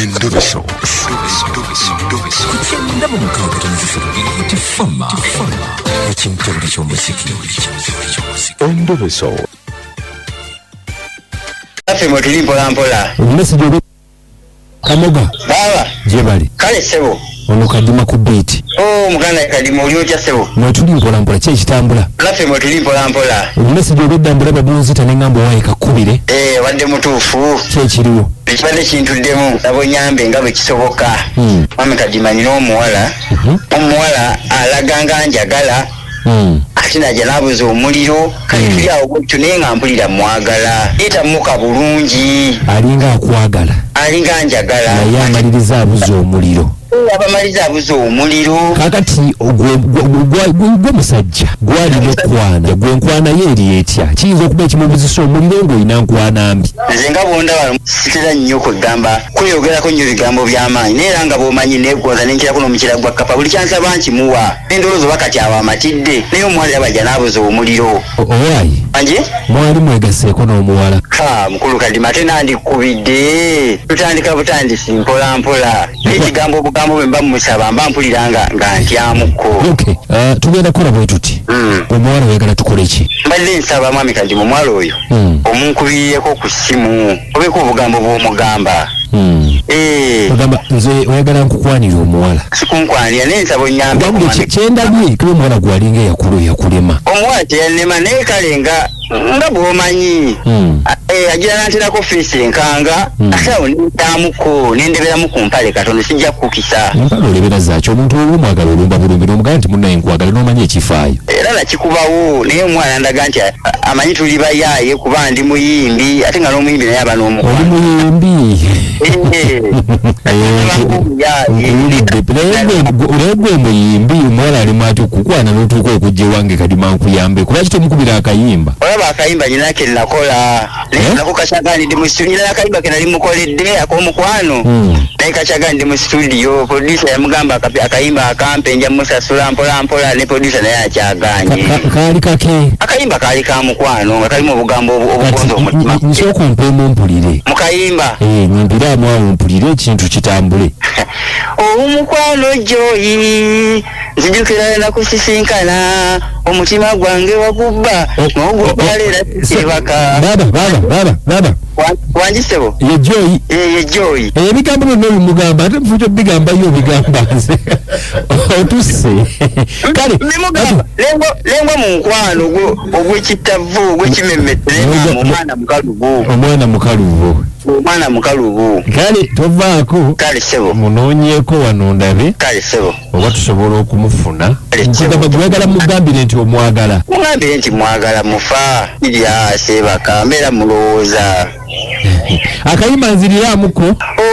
Endobeso. Kugenda mu mukaaga tifama ekintu eky'omuziki. Endobeso. Afe motuli mpola. Message obe Kamoga. Baba. Jebali. Kale sebo. Ono kadima ku beat. Oh muganda kadima oli otya sebo. Motuli mpola kye kitambula. Afe motuli mpola. Message obe dambula babunzi tanengambo wae kakubire. Wadde mutuufu. Kye kiriwo. Ekibadde kintuddemu nabo nyambe nga bwe kisoboka. Mami kadima nina omuwala. Omuwala alaganga njagala. Ate najja n'abuza omuliro kale tuli awo bwetyo naye nga mpulira mwagala etamuka bulungi alinga akwagala alinga njagala naye amaliriza abuza omuliro abamaliza abuza omuliro kakati gwe musajja gwalina okwana gwe nkwana ye eri etya kiyinza okuba ekimubuzisa omuliro ng'olina nkwana mbi nze nga bwondaba sitera nnyo kwegamba kweyogerako nnyo bigambo by'amaanyi naye era nga bw'omanyi neegwoza nenkirako n'omukira gwa kapa buli kyansaba nkimuwa n'endowooza oba kati aba amatidde naye omuwala yabajja n'abuza omuliro owaayi anje mwali mwegaseeko n'omuwala mukulu kadima ate nandikubidde tutandika butandisi mpola n'ekigambo obugambo bwe mba mumusaba mba mpulira nga ntyamuko tugenda kukola bwe tuti omuwala oyagala tukole ki mbadde nsaba mwami kadima omuwala oyo omunkubirireko ku ssimu obeeko obugambo bw'omugamba ogamba nze oyagala nkukwanira omuwala sikunkwanira naye nsaba onyambe kyendabye kuba omuwala gwalinga yakulema omuwala teyannema naye kale nga bw'omanyi agira nanterako feesi enkanga ate awo nentamuko nendeberamu ku mpale katono sijja kukukisa empale olebera zaaki omuntu olwomwagala olumba bulumbi n'omugamba nti munnaye nkwagala n'omanyi ekifaayo era nakikubawo naye omwana ndaga nti amanyi tuli bayaaye kuba ndi muyimbi ate nga n'omuyimbi naye aba n'omukwano oli muyimbi naye gwe muyimbi omuwala alimu ati okukwana n'otuuka okujja ewange kadima nkuyambe kulwaki tomukubira akayimba olaba akayimba nyina ke nakola naye nako kacaganidde mu studio nyina akayimba ke nali mukoledde ak'omukwano naye kacaganidde mu studio producer yamugamba akayimba akampe nja musasula mpola ne producer naye akyaganye kaali kake akayimba kaali ka mukwano nga kalimu obugambo obugonza omutima nsooka ompeemu mpulire mu kayimba nyimbiramu awo mpulire ekintu kitambule omukwano joyi nzijukira nakusisinkana omutima gwange wagubba n'ogubbalera ebaka baba wanjisebo ye joyi ye joyi ebigambo byonna bimugamba ate mufujo bigambayo bigamba nze otusse kale lengwa mu nkwano ogw'ekittavu ogw'ekimemmette omwana mukalubu kale tovaako kale sebo munoonyeeko wano ndabe kale sebo oba tusobola okumufuna nkugamba gwegala mugambire nti omwagala mugambire nti mwagala mufa irya sebaka mbeera mulowooza akayimba nziriramuko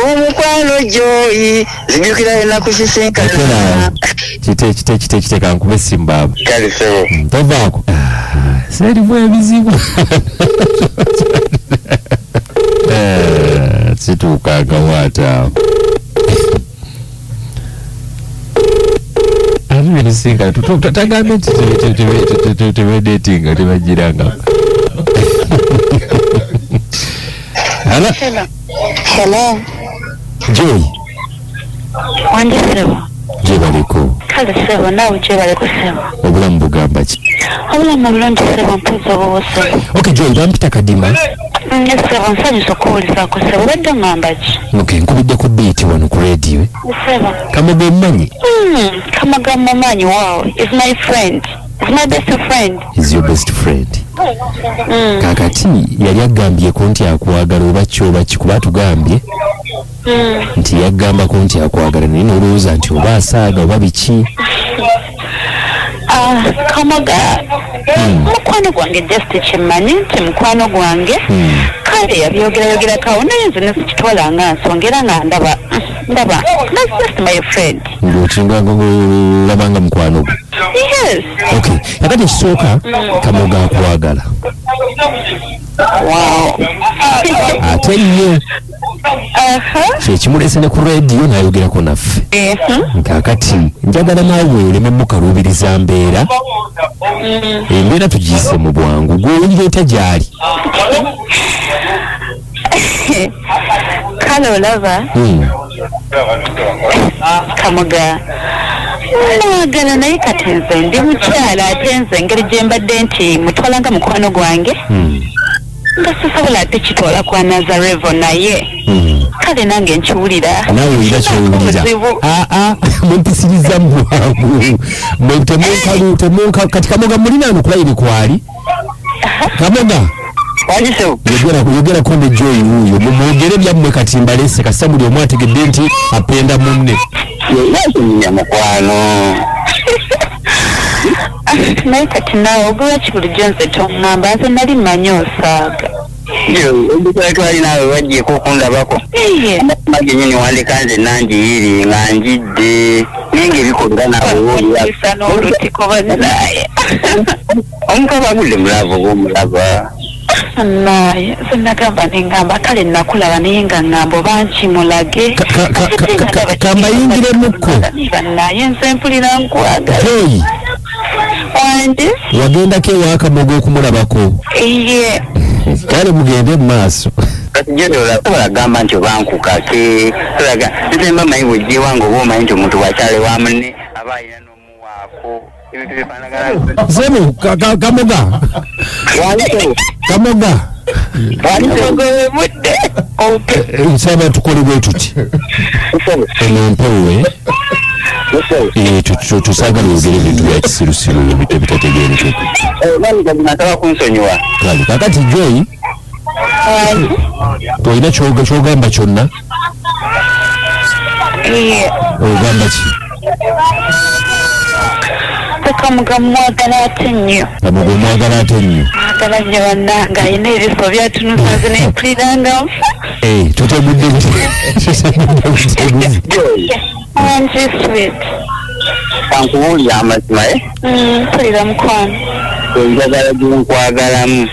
omukwano joyi zijukira enaku sisinkana kite kankube simbaaba kale sebo tovaako serimu ebizibu situukanga waata ate benisinga tagambe nti tebedetinga tebagiranga Hello. Joy. Wandi sebo. Jebaliko. Kale sebo nawe jebaliko sebo. Obulamu bugamba ki? Obulamu bulungi sebo mpuza bwose. Okay Joy, bampita kadima. Sebo nsanyusa okuwulizako sebo badde ngamba ki? Okay, nkubidde ku beat wano ku radio. Sebo. Kamoga mmanyi? Kamoga mmanyi, wow. Is my friend. Is my best friend. Is your best friend. Kakati yali agambyeeko nti akwagala oba ki kuba tugambye nti yaggambako nti akwagala naye n'olowooza nti oba asaaga oba biki Kamoga mukwano gwange just kimmanyi nti mukwano gwange kale yabyogerako awo naye nze nesikitwala nga nsonga era nga ndaba that's just my friend ng'okinga olabanga mukwano gwe. Yes. Okay, kakati ekisooka Kamoga akwagala. Wow. Ate nnyo kyekimulese ne ku radio n'ayogerako naffe. Kakati njagala naawe oleme mukaluubiriza mbeera embeera tugiyise mu bwangu gwe olireeta gy'ali. Kalo lava. Kamuga. Mwagala naye katenze ndi mukyala atenze engeri gye mbadde nti mutwalanga mukwano gwange nga sisobola ate kitwala kwa Nazarevo naye kale nange nkiwulira nawe olina kyowulira mumpisiriza mwangu temunka kati Kamoga mulinaano kulayiri kwali Kamoga yogera konde Joy wuyo mumwogere byammwe kati mbalese kasa buli omu ategedde nti apenda munne mukwano naye kati naawe ogula kibuli gyonze toŋŋamba nze nali mmanyi osaaga twali naawe wajjeko okundabako magenyini wandika nze nanjiyiri nga njidde naye ngaebikolera naawe n'olutiko bannaye omukaba agudde mulava oba omulaba naye nze nagamba nengamba kale nakulaba naye nga ŋŋamba oba nkimulage kambayingiremukko bannaye nze mpulira nkwagala Joy wandi wagendako ewa Kamoga okumulabako iye kale mugende mu maaso kati olagamba nti obankukake nze mba manyi bwejjewange oba omanyi nti omuntu bwakyale wa munne aba alina n'omuwaako ebintu bifaanagana Zeno Kamoga Kamoga nsaba tukole bwe tuti enompewe tusagala oyogera ebintu bya kisirusiru ebitategeerekeka nasaba kunsonyiwa kakati Joy tolina kyogamba kyonna ogamba ki Kamuga mwagala ate nnyo Kamoga omwagala ate nnyo mwagala nnyo bannanga alina ebiso byatunusa nze nempuliranga tutegudde wangi sweet kankuwulira amazima mpulira mukwano enjagala gyenkwagalamu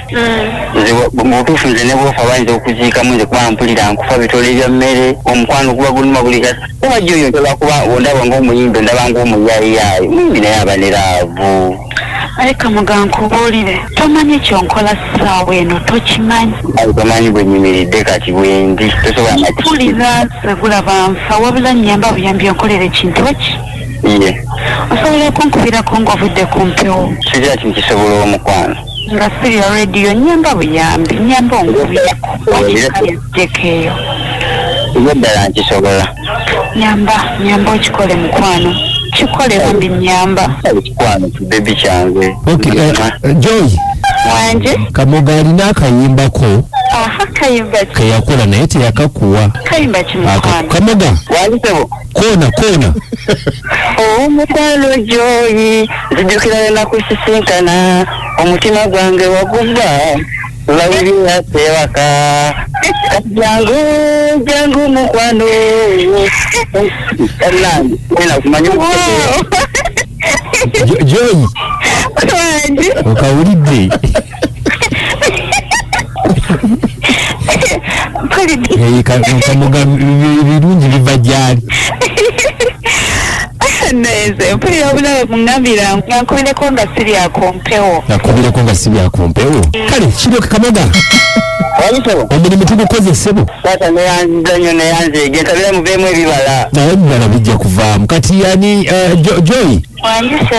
mubutuufu nze ne bwofa bayinza okuziikamu nze kuba mpulira nkufa bitole bya mmere omukwano guba guluma buli kati oba gyoyo ntoba kuba ondaba ngaomuyimbi ndaba ngaomuyaayiyayi muyimbi naye abaneraavu aye Kamuga nkubuulire tomanyi kyonkola ssaawa eno tokimanyi tomanyi bwe nyimiridde kati bwendi tosobola mpulira nze gulaba nfa wabula nnyamba buyambi onkolera ekintu eki ye osobola okunkubirako ng'ovudde ku mpewo kizira kintu kisobola omukwano nga sirya rediyo nyamba buyambi nyamba onkubirako wakikayajjeko eyo iyo ddala nkisobola nyamba okikole mukwano kikole bambi nyamba ekikwano kibebi kyange Joy wanje Kamoga alina akayimbako kayimba keyakola naye teyakakuwa kayimba kimukwano Kamoga wandisebo koona omukwano Joy nzijukira enakusisinkana omutima gwange wagubba lawulira sewaka jangu mukwano Joy okawulidde Kamoga birungi biva gyali neze mpulira obulaba muŋŋambira nkubireko nga siri akompewo nakubireko nga siri akompewo kale kiryoke Kamoga omulimu tugukoze ssebo taata neyanziza nnyo neyanzeege ntabira muveemu ebibala naye ebibala bijja kuvaamu kati yani Joy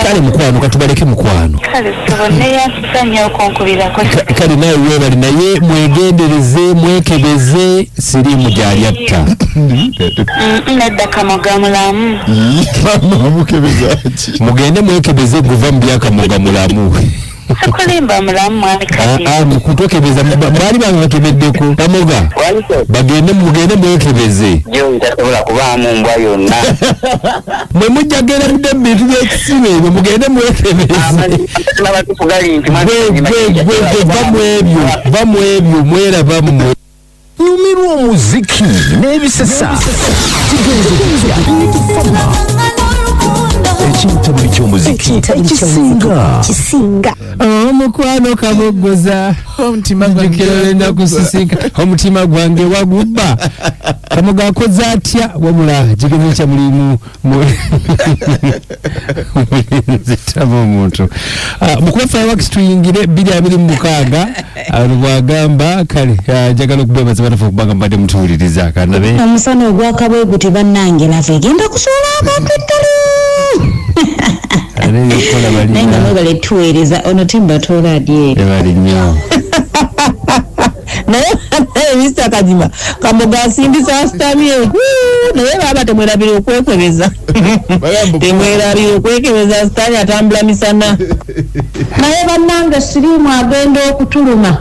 kale mukwano katubaleke mukwano kale neyanziza nnyo okunkubirako kale nawe weebali naye mwegendereze mwekebeze siriimu gyalyatta nedda Kamoga mulamu mugende mwekebeze guva mu byakamoga mulamu sikulimba mulamu mwami kati kutokebeza baali babakebeddeko Kamoga mugende mwekebeze tasobola kubaamu mbwa yonna mwe mujja genda mudde mu bintu by'ekisibe ebyo mugende mwekebeze va mu ebyo mwerabamu nyumirwa omuziki n'ebisesa ekintabuli ky'omuziki ekisinga omukwano kabogoza omutima gwange nakusisinka omutima gwange wagubba Kamoga akoze atya wabula kigezo kya mulimu zitama omuntu mukuba fireworks tuyingire 2026 Alubagamba kale njagala okubebaza batafu kubanga mbadde mutuwuliriza akanabe. Omusana ogwakabwe guti bannange lava egenda kusola abantu ettalo. Naye nga mwebale tuweereza ono timba toola adyeri. Ebali nnyo. Naye Mr. Kajima Kamoga asindisa asitamye naye baba temwerabira okwekwebeza temwerabira okwekebeza asitani atambula misana naye bannange sirimu agenda okutuluma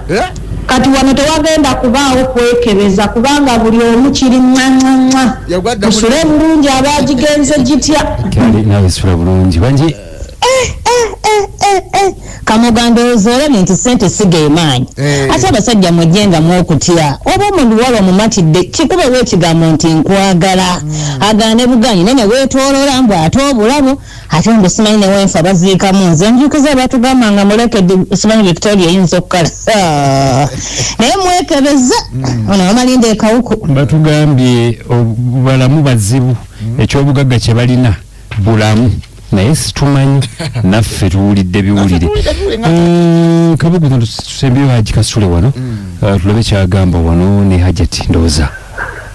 kati wano tewagenda kubaawo kwekebeza kubanga buli omu kiri mwa musule bulungi abagigenze gitya kale nawe sula bulungi banji Kamoga ndowooza olabye nti ssente sigeemaanyi ate abasajja mujjenga mwokutya oba omuluwala omumatidde kikube weekigambo nti nkwagala agaane buganyi naye weetooloola mbw ate obulabo ate mbu simanyi newenfa baziikamu nze njukiza batugambanga mulekedde simanyi Victoria eyinza okukala naye mwekebeza ono bamalinde ekawuku batugambye balamu bazibu ekyobugagga kye balina bulamu naye situmanyi naffe tuwulidde biwulire kabuguzo tusembeyo Haji Kasule wano tulabe kyagamba wano ne Hajati ndowooza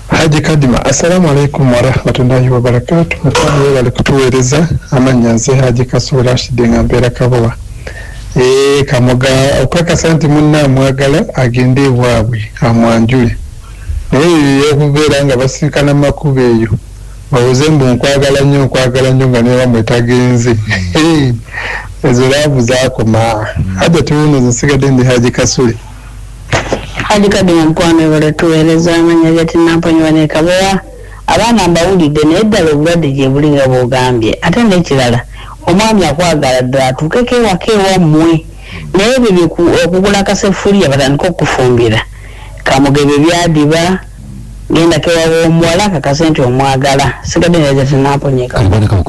Haji Kadima assalamu alaikum warahmatullahi wabarakatuh mutane bali kutuweereza amannya nze Haji Kasule Rashid nga mbeera Kabowa Kamoga okwekasa nti munna amwagala agende ewaabwe amwanjule naye yokubeera nga basinkana makubo eyo bawoze mbu nkwagala nnyo nga newa mwetagenze ezo laavu zaakoma hadde tuwuno nsigadde ndi Haji Kasule Haji Kadima mukwano bale tuweereza amanya gati namponywa ne Kabowa abaana mbawulidde naye ddala obulwadde gye buli nga bw'ogambye ate n'ekirala omwami akwagala ddala atuukeko ewaka ewammwe naye ebyo okugula kaseffuliya batandika okufumbira Kamoga ebyo byadiba genda kewawo omuwala kakase nti omwagala sigadde neza tinamponyeka